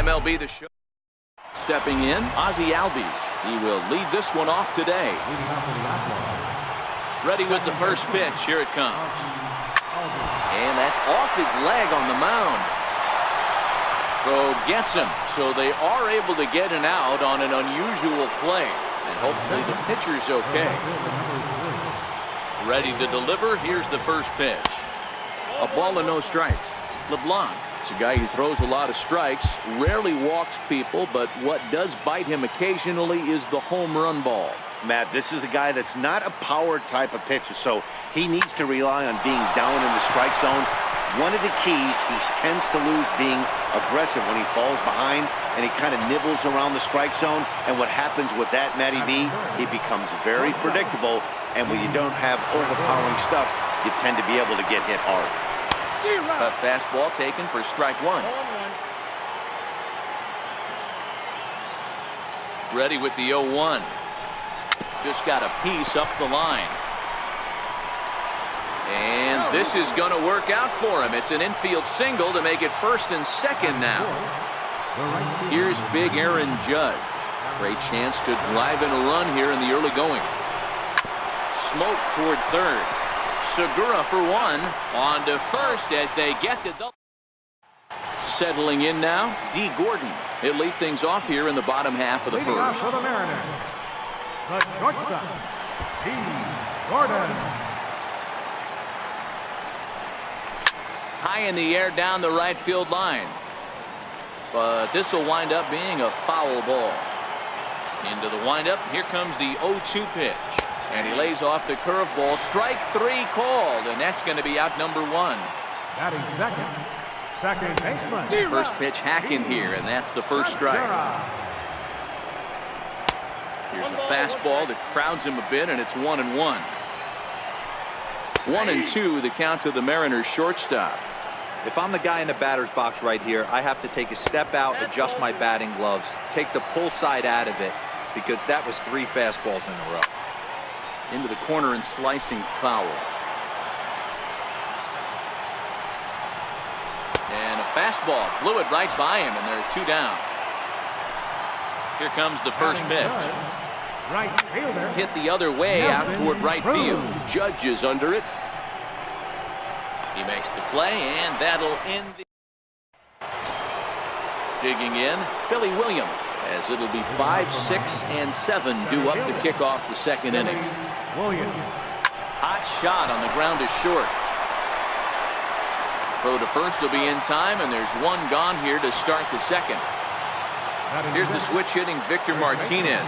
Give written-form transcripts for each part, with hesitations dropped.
MLB The Show. Stepping in, Ozzie Albies. He will lead this one off today. Ready with the first pitch. Here it comes. And that's off his leg on the mound. Throw gets him. So they are able to get an out on an unusual play. And hopefully the pitcher's okay. Ready to deliver. Here's the first pitch. A ball and no strikes. LeBlanc. It's a guy who throws a lot of strikes, rarely walks people, but what does bite him occasionally is the home run ball. Matt, this is a guy that's not a power type of pitcher, so he needs to rely on being down in the strike zone. One of the keys, he tends to lose being aggressive when he falls behind, and he kind of nibbles around the strike zone. And what happens with that, Matty V, he becomes very predictable, and when you don't have overpowering stuff, you tend to be able to get hit hard. A fastball taken for strike one. Ready with the 0-1. Just got a piece up the line. And this is going to work out for him. It's an infield single to make it first and second now. Here's big Aaron Judge. Great chance to drive in a run here in the early going. Smoke toward third. Segura for one. On to first as they get the double. Settling in now, D. Gordon. He'll lead things off here in the bottom half of the first. For the Mariners, the shortstop, D. Gordon. High in the air down the right field line. But this will wind up being a foul ball. Into the windup. Here comes the 0-2 pitch. And he lays off the curveball. Strike three called, and that's going to be out number one. Batting second baseman. First pitch hacking here, and that's the first strike. Here's a fastball that crowds him a bit, and it's 1-1. 1-2, the count to the Mariners shortstop. If I'm the guy in the batter's box right here, I have to take a step out, adjust my batting gloves, take the pull side out of it, because that was 3 fastballs in a row. Into the corner and slicing foul. And a fastball blew it right by him, and there are 2 down. Here comes the first pitch. Right fielder. Hit the other way out toward right field. Judge is under it. He makes the play, and that'll end the. Digging in, Billy Williams, as it'll be 5, 6, and 7 due up to kick off the second inning. Williams. Hot shot on the ground is short. Throw to first will be in time, and there's one gone here to start the second. Here's the switch hitting Victor Martinez.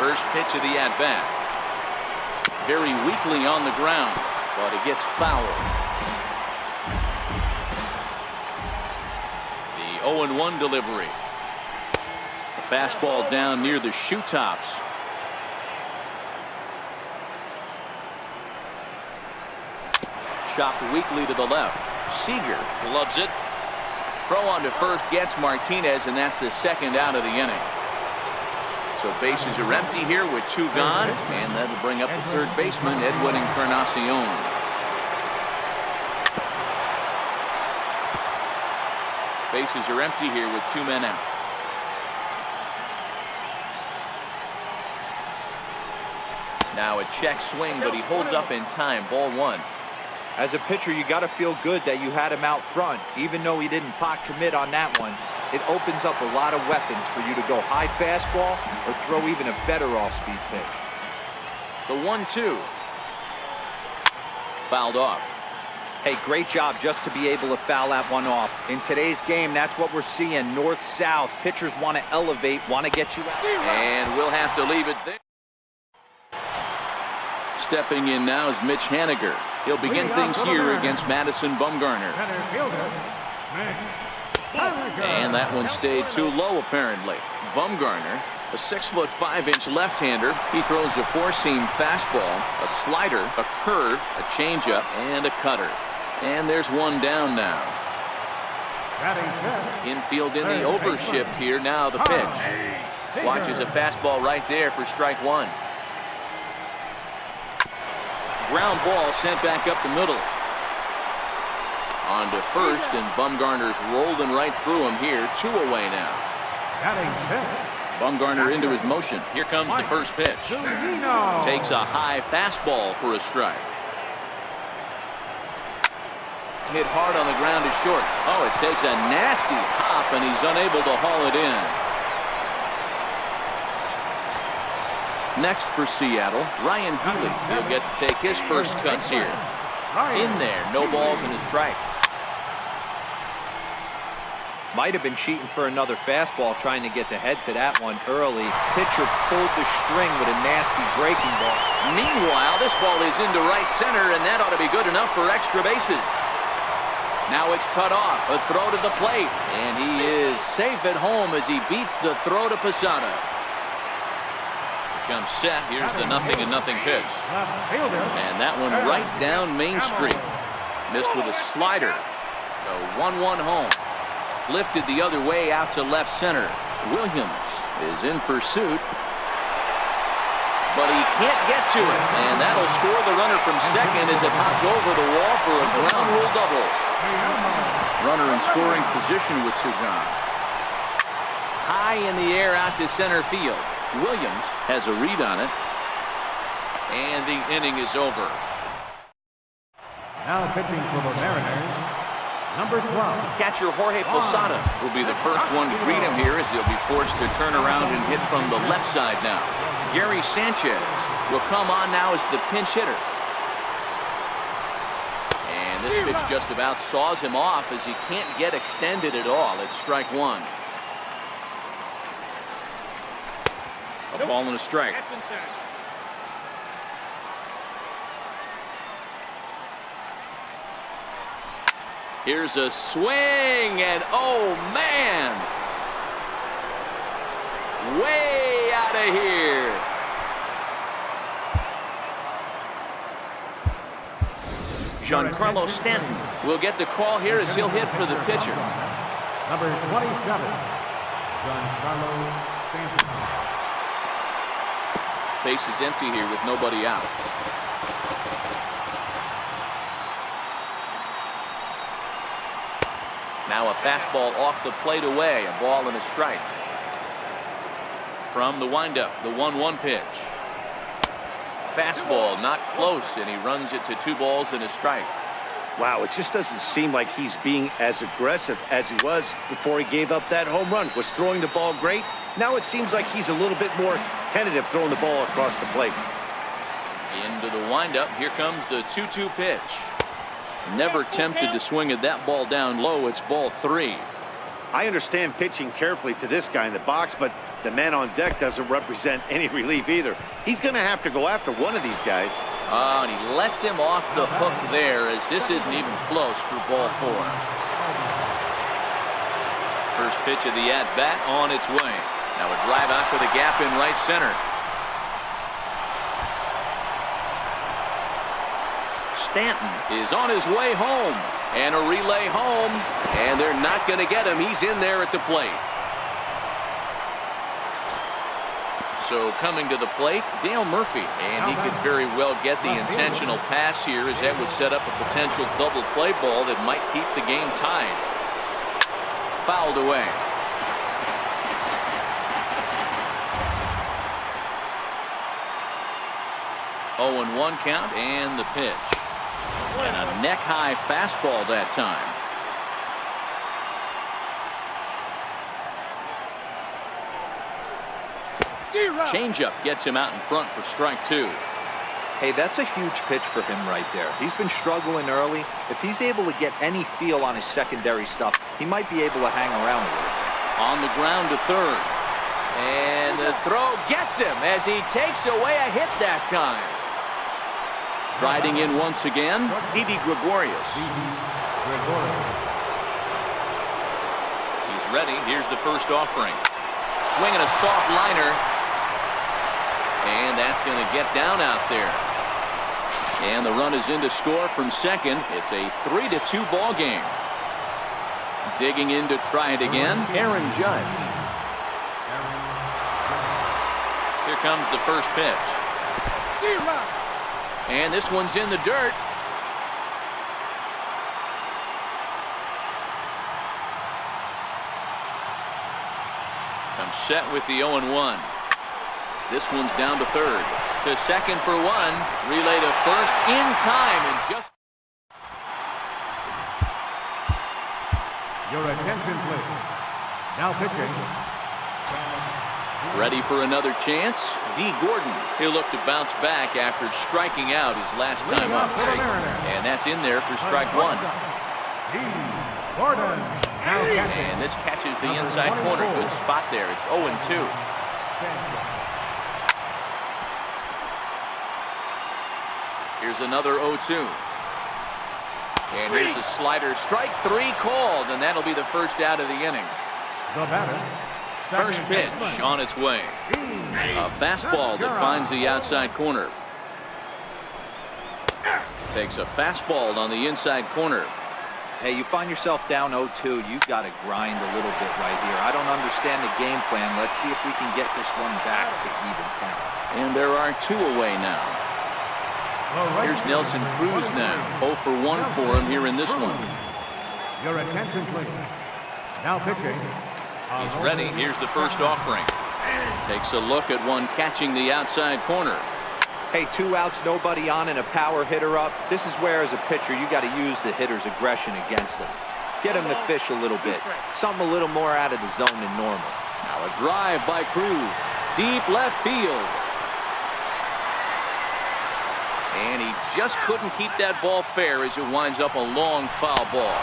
First pitch of the at-bat. Very weakly on the ground, but it gets fouled. The 0-1 delivery. The fastball down near the shoe tops. Chopped weakly to the left. Seager gloves it. Throw on to first gets Martinez, and that's the second out of the inning. So bases are empty here with 2 gone, and that'll bring up the third baseman, Edwin Encarnacion. Bases are empty here with 2 men out. Now a check swing, but he holds up in time. Ball 1. As a pitcher, you got to feel good that you had him out front. Even though he didn't pot commit on that one, it opens up a lot of weapons for you to go high fastball or throw even a better off-speed pitch. The 1-2. Fouled off. Hey, great job just to be able to foul that one off. In today's game, that's what we're seeing. North-south. Pitchers want to elevate, want to get you out. And we'll have to leave it there. Stepping in now is Mitch Haniger. He'll begin things here against Madison Bumgarner. And that one stayed too low, apparently. Bumgarner, a 6'5" left-hander. He throws a 4-seam fastball, a slider, a curve, a changeup, and a cutter. And there's one down now. Infield in the overshift here. Now the pitch. Watches a fastball right there for strike 1. Ground ball sent back up the middle. On to first, and Bumgarner's rolling right through him here. 2 away now. Batting fifth. Bumgarner into his motion. Here comes the first pitch. Zunino. Takes a high fastball for a strike. Hit hard on the ground to short. Oh, it takes a nasty hop, and he's unable to haul it in. Next for Seattle, Ryan Healy. He'll get to take his first cuts here. In there, no balls and a strike. Might have been cheating for another fastball, trying to get the head to that one early. Pitcher pulled the string with a nasty breaking ball. Meanwhile, this ball is into right center, and that ought to be good enough for extra bases. Now it's cut off. A throw to the plate, and he is safe at home as he beats the throw to Posada. Comes set. Here's the 0-0 pitch. And that one right down Main Street. Missed with a slider. A 1-1 home. Lifted the other way out to left center. Williams is in pursuit, but he can't get to it. And that'll score the runner from second as it hops over the wall for a ground rule double. Runner in scoring position with Sugan. High in the air out to center field. Williams has a read on it. And the inning is over. Now pitching for the Mariners, number 12. Catcher Jorge Posada will be the first one to greet him here as he'll be forced to turn around and hit from the left side now. Gary Sanchez will come on now as the pinch hitter. And this pitch just about saws him off as he can't get extended at all. It's strike one. A ball and a strike. Here's a swing, and oh man, way out of here. Giancarlo Stanton will get the call here as he'll hit for the pitcher. Number 27, Giancarlo Stanton. Base is empty here with nobody out. Now a fastball off the plate away, a ball and a strike. From the windup, the 1-1 pitch. Fastball not close, and he runs it to 2 balls and a strike. Wow, it just doesn't seem like he's being as aggressive as he was before he gave up that home run. Was throwing the ball great. Now it seems like he's a little bit more tentative throwing the ball across the plate. Into the windup, here comes the 2-2 pitch. Never tempted to swing at that ball down low. It's ball 3. I understand pitching carefully to this guy in the box, but the man on deck doesn't represent any relief either. He's going to have to go after one of these guys. And he lets him off the hook there as this isn't even close for ball 4. First pitch of the at-bat on its way. Now a drive out to the gap in right center. Stanton is on his way home, and a relay home, and they're not going to get him. He's in there at the plate. So coming to the plate, Dale Murphy, and he could very well get the intentional pass here as that would set up a potential double play ball that might keep the game tied. Fouled away. Oh, and 1 count, and the pitch. And a neck-high fastball that time. Changeup gets him out in front for strike 2. Hey, that's a huge pitch for him right there. He's been struggling early. If he's able to get any feel on his secondary stuff, he might be able to hang around a little bit. On the ground to third. And the throw gets him as he takes away a hit that time. Striding in once again, Didi Gregorius. He's ready. Here's the first offering. Swinging a soft liner. And that's going to get down out there. And the run is in to score from second. It's a 3-2 ball game. Digging in to try it again, Aaron Judge. Here comes the first pitch. And this one's in the dirt. set with the 0-1. This one's down to third. To second for one. Relay to first in time and just. Your attention, please. Now pitching. Ready for another chance? D. Gordon. He'll look to bounce back after striking out his last time up. And that's in there for strike one. D. Gordon. Now And this catches the inside corner. Good spot there. It's 0-2. Here's another 0-2. And here's a slider. Strike three called, and that'll be the first out of the inning. The batter. First pitch on its way. A fastball that finds the outside corner. Takes a fastball on the inside corner. Hey, you find yourself down 0-2, you've got to grind a little bit right here. I don't understand the game plan. Let's see if we can get this one back to even count. And there are two away now. Here's Nelson Cruz now. 0 for 1 for him here in this one. Your attention, please. Now pitching. He's ready. Here's the first offering. Takes a look at one catching the outside corner. Hey, 2 outs, nobody on, and a power hitter up. This is where, as a pitcher, you got to use the hitter's aggression against him. Get him to fish a little bit. Something a little more out of the zone than normal. Now a drive by Cruz. Deep left field. And he just couldn't keep that ball fair as it winds up a long foul ball.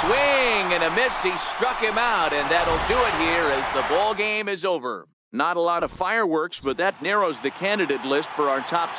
Swing and a miss. He struck him out, and that'll do it here as the ball game is over. Not a lot of fireworks, but that narrows the candidate list for our top